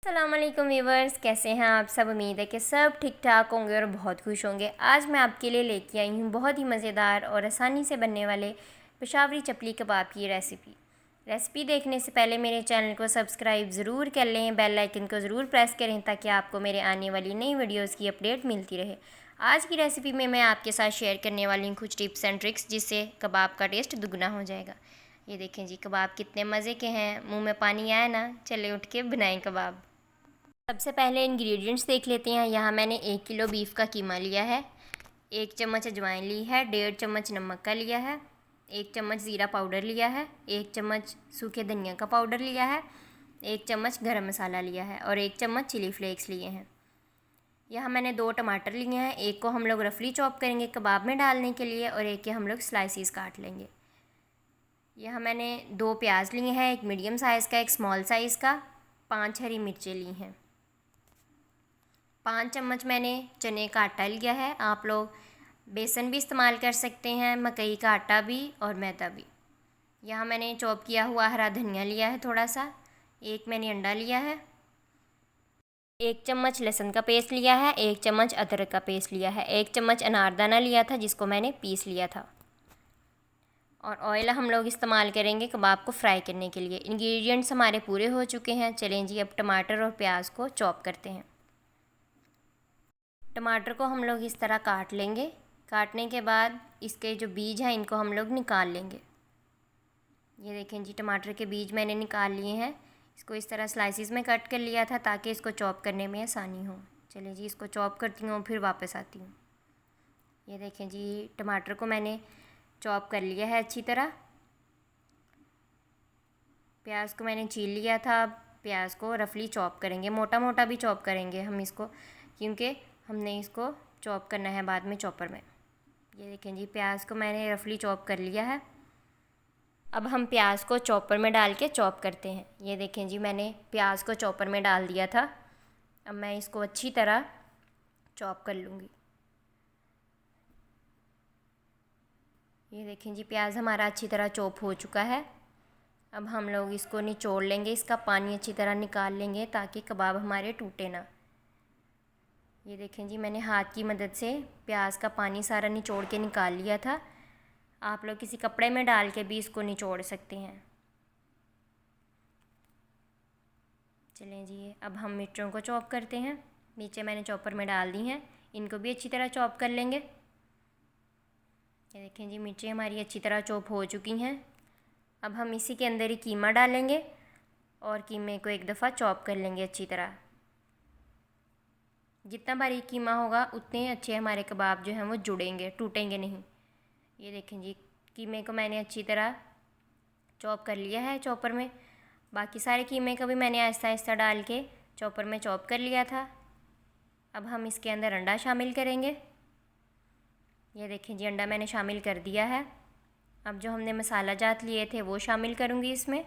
अस्सलामुअलैकुम व्यूवर्स, कैसे हैं आप सब। उम्मीद है कि सब ठीक ठाक होंगे और बहुत खुश होंगे। आज मैं आपके लिए लेके आई हूँ बहुत ही मज़ेदार और आसानी से बनने वाले पेशावरी चपली कबाब की रेसिपी देखने से पहले मेरे चैनल को सब्सक्राइब ज़रूर कर लें, बेल आइकन को ज़रूर प्रेस करें ताकि आपको मेरे आने वाली नई वीडियोज़ की अपडेट मिलती रहे। आज की रेसिपी में मैं आपके साथ शेयर करने वाली हूँ कुछ टिप्स एंड ट्रिक्स जिससे कबाब का टेस्ट दुगना हो जाएगा। ये देखें जी, कबाब कितने मज़े के हैं, मुँह में पानी आया ना। चले उठ के बनाएं कबाब। सबसे पहले इंग्रेडिएंट्स देख लेते हैं। यहाँ मैंने 1 किलो बीफ का कीमा लिया है, 1 चम्मच अजवाइन ली है, 1.5 चम्मच नमक का लिया है, 1 चम्मच ज़ीरा पाउडर लिया है, 1 चम्मच सूखे धनिया का पाउडर लिया है, 1 चम्मच गरम मसाला लिया है और 1 चम्मच चिली फ्लेक्स लिए हैं। यहाँ मैंने 2 टमाटर लिए हैं, एक को हम लोग रफली चॉप करेंगे कबाब में डालने के लिए और एक के हम लोग स्लाइसिस काट लेंगे। यहाँ मैंने 2 प्याज लिए हैं, एक मीडियम साइज़ का, एक स्मॉल साइज़ का, 5 हरी मिर्चें ली हैं। 5 चम्मच मैंने चने का आटा लिया है। आप लोग बेसन भी इस्तेमाल कर सकते हैं, मकई का आटा भी और मैदा भी। यहाँ मैंने चॉप किया हुआ हरा धनिया लिया है थोड़ा सा, एक मैंने अंडा लिया है, 1 चम्मच लहसुन का पेस्ट लिया है, 1 चम्मच अदरक का पेस्ट लिया है, 1 चम्मच अनारदाना लिया था जिसको मैंने पीस लिया था। और ऑयल हम लोग इस्तेमाल करेंगे कबाब को फ्राई करने के लिए। इंग्रेडिएंट्स हमारे पूरे हो चुके हैं। चलें जी, अब टमाटर और प्याज को चॉप करते हैं। टमाटर को हम लोग इस तरह काट लेंगे। काटने के बाद इसके जो बीज हैं इनको हम लोग निकाल लेंगे। ये देखें जी, टमाटर के बीज मैंने निकाल लिए हैं। इसको इस तरह स्लाइसिस में कट कर लिया था ताकि इसको चॉप करने में आसानी हो। चलिए जी, इसको चॉप करती हूँ फिर वापस आती हूँ। ये देखें जी, टमाटर को मैंने चॉप कर लिया है अच्छी तरह। प्याज को मैंने छील लिया था। प्याज को रफली चॉप करेंगे, मोटा मोटा भी चॉप करेंगे हम इसको, क्योंकि हमने इसको चॉप करना है बाद में चॉपर में। ये देखें जी, प्याज को मैंने रफली चॉप कर लिया है। अब हम प्याज को चॉपर में डाल के चॉप करते हैं। ये देखें जी, मैंने प्याज को चॉपर में डाल दिया था। अब मैं इसको अच्छी तरह चॉप कर लूँगी। ये देखें जी, प्याज हमारा अच्छी तरह चॉप हो चुका है। अब हम लोग इसको निचोड़ लेंगे, इसका पानी अच्छी तरह निकाल लेंगे ताकि कबाब हमारे टूटे ना। ये देखें जी, मैंने हाथ की मदद से प्याज का पानी सारा निचोड़ के निकाल लिया था। आप लोग किसी कपड़े में डाल के भी इसको निचोड़ सकते हैं। चलें जी, अब हम मिर्चों को चॉप करते हैं। मिर्चें मैंने चॉपर में डाल दी हैं, इनको भी अच्छी तरह चॉप कर लेंगे। ये देखें जी, मिर्चें हमारी अच्छी तरह चॉप हो चुकी हैं। अब हम इसी के अंदर ही कीमा डालेंगे और कीमे को एक दफ़ा चॉप कर लेंगे अच्छी तरह। जितना बारीक कीमा होगा उतने अच्छे हमारे कबाब जो हैं वो जुड़ेंगे, टूटेंगे नहीं। ये देखें जी, कीमे को मैंने अच्छी तरह चॉप कर लिया है चॉपर में। बाकी सारे कीमे को भी मैंने आहिस्ता आहिस्ता डाल के चॉपर में चॉप कर लिया था। अब हम इसके अंदर अंडा शामिल करेंगे। ये देखें जी, अंडा मैंने शामिल कर दिया है। अब जो हमने मसाला जात लिए थे वो शामिल करूँगी इसमें।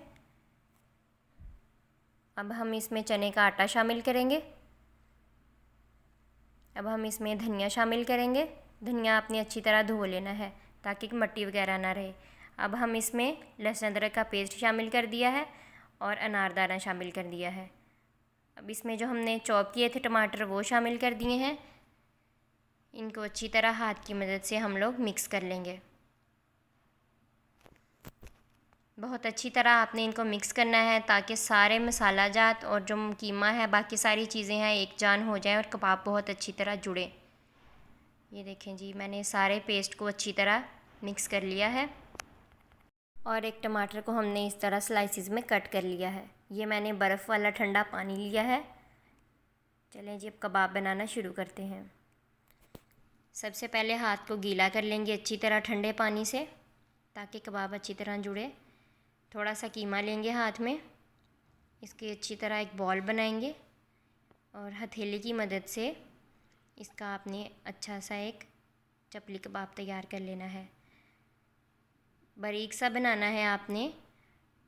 अब हम इसमें चने का आटा शामिल करेंगे। अब हम इसमें धनिया शामिल करेंगे। धनिया आपने अच्छी तरह धो लेना है ताकि मट्टी वगैरह ना रहे। अब हम इसमें लहसुन अदरक का पेस्ट शामिल कर दिया है और अनारदाना शामिल कर दिया है। अब इसमें जो हमने चॉप किए थे टमाटर वो शामिल कर दिए हैं। इनको अच्छी तरह हाथ की मदद से हम लोग मिक्स कर लेंगे। बहुत अच्छी तरह आपने इनको मिक्स करना है ताकि सारे मसाला जात और जो कीमा है बाकी सारी चीज़ें हैं एक जान हो जाए और कबाब बहुत अच्छी तरह जुड़े। ये देखें जी, मैंने सारे पेस्ट को अच्छी तरह मिक्स कर लिया है और एक टमाटर को हमने इस तरह स्लाइसिस में कट कर लिया है। ये मैंने बर्फ़ वाला ठंडा पानी लिया है। चलें जी, अब कबाब बनाना शुरू करते हैं। सबसे पहले हाथ को गीला कर लेंगे अच्छी तरह ठंडे पानी से ताकि कबाब अच्छी तरह जुड़े। थोड़ा सा कीमा लेंगे हाथ में, इसकी अच्छी तरह एक बॉल बनाएंगे और हथेली की मदद से इसका आपने अच्छा सा एक चपली कबाब तैयार कर लेना है। बारीक सा बनाना है आपने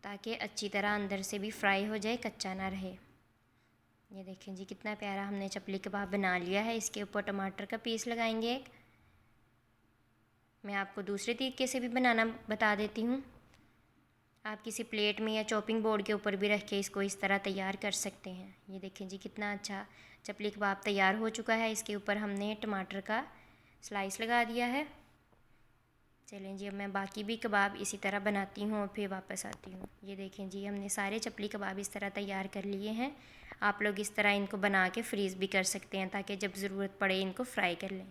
ताकि अच्छी तरह अंदर से भी फ्राई हो जाए, कच्चा ना रहे। ये देखें जी, कितना प्यारा हमने चपली कबाब बना लिया है। इसके ऊपर टमाटर का पीस लगाएंगे एक। मैं आपको दूसरे तरीके से भी बनाना बता देती हूँ। आप किसी प्लेट में या चॉपिंग बोर्ड के ऊपर भी रख के इसको इस तरह तैयार कर सकते हैं। ये देखें जी कितना अच्छा चपली कबाब तैयार हो चुका है। इसके ऊपर हमने टमाटर का स्लाइस लगा दिया है। चलें जी, अब मैं बाकी भी कबाब इसी तरह बनाती हूँ और फिर वापस आती हूँ। ये देखें जी, हमने सारे चपली कबाब इस तरह तैयार कर लिए हैं। आप लोग इस तरह इनको बना के फ्रीज़ भी कर सकते हैं ताकि जब ज़रूरत पड़े इनको फ्राई कर लें।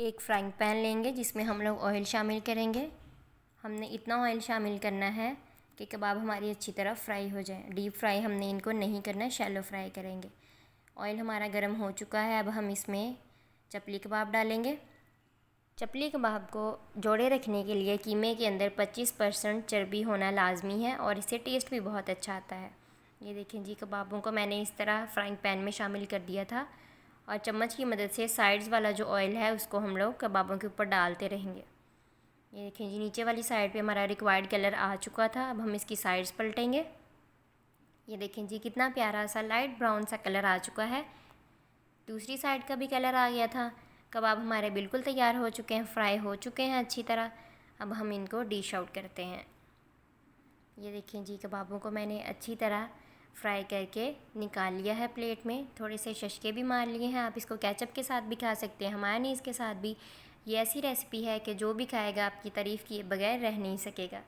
एक फ्राइंग पैन लेंगे जिसमें हम लोग ऑयल शामिल करेंगे। हमने इतना ऑयल शामिल करना है कि कबाब हमारी अच्छी तरह फ्राई हो जाए। डीप फ्राई हमने इनको नहीं करना है, शैलो फ्राई करेंगे। ऑयल हमारा गर्म हो चुका है। अब हम इसमें चपली कबाब डालेंगे। चपली कबाब को जोड़े रखने के लिए कीमे के अंदर 25% चर्बी होना लाजमी है और इससे टेस्ट भी बहुत अच्छा आता है। ये देखें जी, कबाबों को मैंने इस तरह फ्राइंग पैन में शामिल कर दिया था और चम्मच की मदद से साइड्स वाला जो ऑयल है उसको हम लोग कबाबों के ऊपर डालते रहेंगे। ये देखें जी, नीचे वाली साइड पे हमारा रिक्वायर्ड कलर आ चुका था। अब हम इसकी साइड्स पलटेंगे। ये देखें जी, कितना प्यारा सा लाइट ब्राउन सा कलर आ चुका है। दूसरी साइड का भी कलर आ गया था। कबाब हमारे बिल्कुल तैयार हो चुके हैं, फ्राई हो चुके हैं अच्छी तरह। अब हम इनको डिश आउट करते हैं। ये देखें जी, कबाबों को मैंने अच्छी तरह फ्राई करके निकाल लिया है प्लेट में। थोड़े से शशके भी मार लिए हैं। आप इसको केचप के साथ भी खा सकते हैं, हमायनीज़ के साथ भी। ये ऐसी रेसिपी है कि जो भी खाएगा आपकी तारीफ़ किए बगैर रह नहीं सकेगा।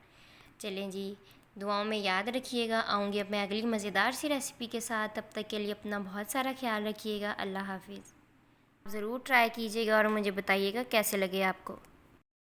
चलें जी, दुआओं में याद रखिएगा। आऊँगी अब मैं अगली मज़ेदार सी रेसिपी के साथ। तब तक के लिए अपना बहुत सारा ख्याल रखिएगा। अल्लाह हाफिज़। ज़रूर ट्राई कीजिएगा और मुझे बताइएगा कैसे लगे आपको।